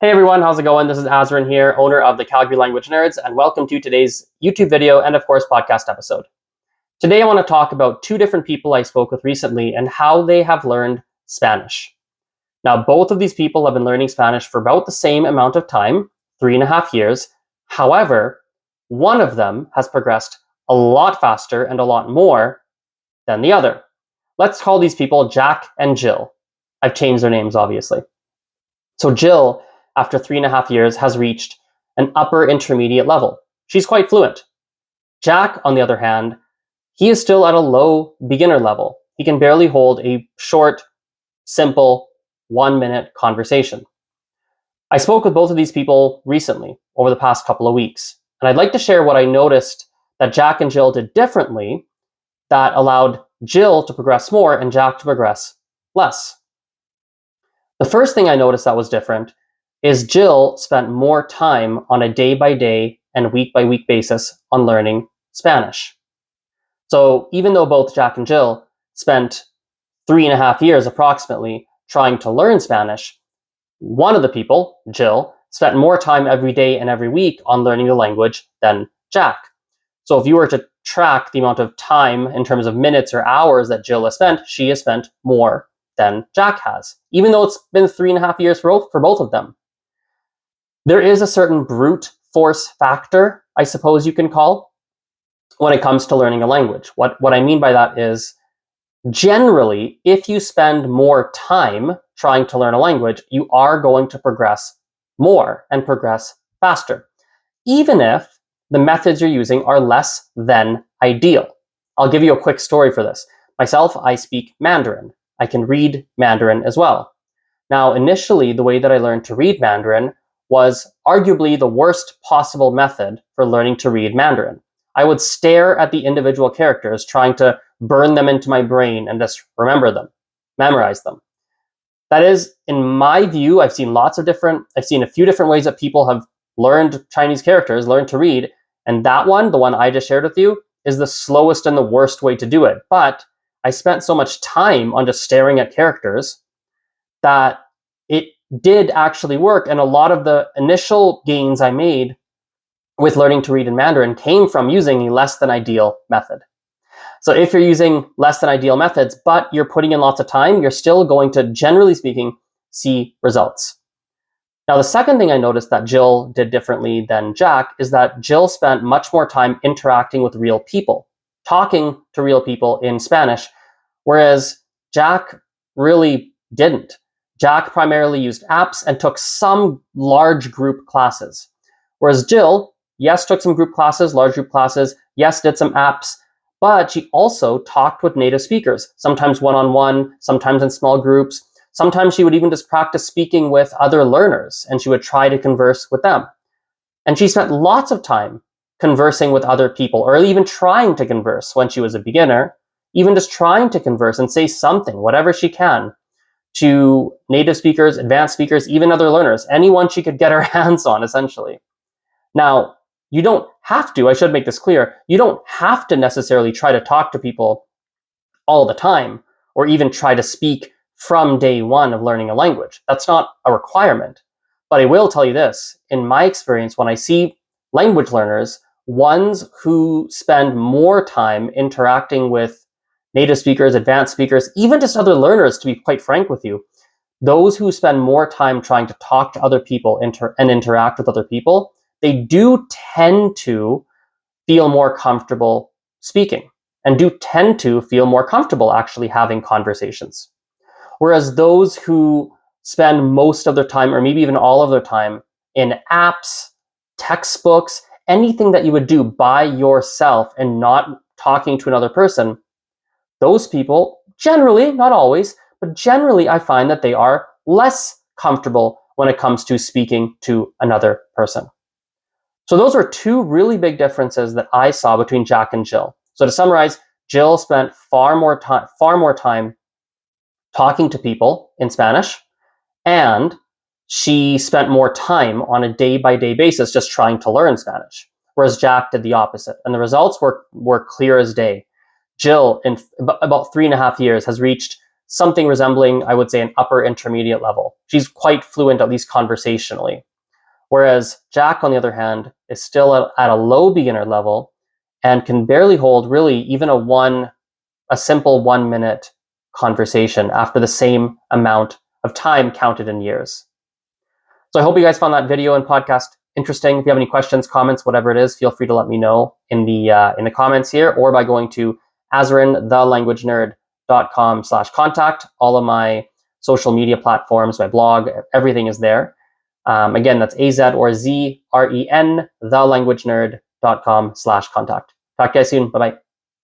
Hey everyone, how's it going? This is Azren here, owner of the Calgary Language Nerds, and welcome to today's YouTube video and, of course, podcast episode. Today I want to talk about two different people I spoke with recently and how they have learned Spanish. Now, both of these people have been learning Spanish for about the same amount of time, 3.5 years. However, one of them has progressed a lot faster and a lot more than the other. Let's call these people Jack and Jill. I've changed their names, obviously. So Jill, after 3.5 years, has reached an upper intermediate level. She's quite fluent. Jack, on the other hand, he is still at a low beginner level. He can barely hold a short, simple, 1-minute conversation. I spoke with both of these people recently, over the past couple of weeks, and I'd like to share what I noticed that Jack and Jill did differently that allowed Jill to progress more and Jack to progress less. The first thing I noticed that was different is Jill spent more time on a day-by-day and week-by-week basis on learning Spanish. So even though both Jack and Jill spent 3.5 years approximately trying to learn Spanish, one of the people, Jill, spent more time every day and every week on learning the language than Jack. So if you were to track the amount of time in terms of minutes or hours that Jill has spent, she has spent more than Jack has, even though it's been 3.5 years for both of them. There is a certain brute force factor, I suppose you can call, when it comes to learning a language. What I mean by that is, generally, if you spend more time trying to learn a language, you are going to progress more and progress faster, even if the methods you're using are less than ideal. I'll give you a quick story for this. Myself, I speak Mandarin. I can read Mandarin as well. Now, initially, the way that I learned to read Mandarin was arguably the worst possible method for learning to read Mandarin. I would stare at the individual characters, trying to burn them into my brain and just remember them, memorize them. That is, in my view, I've seen a few different ways that people have learned Chinese characters, learned to read, and that one, the one I just shared with you, is the slowest and the worst way to do it. But I spent so much time on just staring at characters that it did actually work, and a lot of the initial gains I made with learning to read in Mandarin came from using a less than ideal method. So if you're using less than ideal methods, but you're putting in lots of time, you're still going to, generally speaking, see results. Now, the second thing I noticed that Jill did differently than Jack is that Jill spent much more time interacting with real people, talking to real people in Spanish, whereas Jack really didn't. Jack primarily used apps and took some large group classes. Whereas Jill, yes, took some group classes, large group classes, yes, did some apps, but she also talked with native speakers, sometimes one-on-one, sometimes in small groups. Sometimes she would even just practice speaking with other learners, and she would try to converse with them. And she spent lots of time conversing with other people, or even trying to converse when she was a beginner, even just trying to converse and say something, whatever she can, to native speakers, advanced speakers, even other learners, anyone she could get her hands on, essentially. Now, you don't have to, I should make this clear, you don't have to necessarily try to talk to people all the time, or even try to speak from day one of learning a language. That's not a requirement. But I will tell you this, in my experience, when I see language learners, ones who spend more time interacting with native speakers, advanced speakers, even just other learners, to be quite frank with you, those who spend more time trying to talk to other people and interact with other people, they do tend to feel more comfortable speaking and do tend to feel more comfortable actually having conversations. Whereas those who spend most of their time, or maybe even all of their time, in apps, textbooks, anything that you would do by yourself and not talking to another person, those people, generally, not always, but generally I find that they are less comfortable when it comes to speaking to another person. So those are two really big differences that I saw between Jack and Jill. So to summarize, Jill spent far more time talking to people in Spanish, and she spent more time on a day-by-day basis just trying to learn Spanish, whereas Jack did the opposite. And the results were clear as day. Jill, in about 3.5 years, has reached something resembling, I would say, an upper intermediate level. She's quite fluent, at least conversationally. Whereas Jack, on the other hand, is still at a low beginner level and can barely hold really even a simple 1 minute conversation after the same amount of time counted in years. So I hope you guys found that video and podcast interesting. If you have any questions, comments, whatever it is, feel free to let me know in the comments here, or by going to azrenthelanguagenerd.com/contact. All of my social media platforms, my blog, everything is there. Again, that's AZ or ZREN, thelanguagenerd.com/contact. Talk to you guys soon. Bye-bye.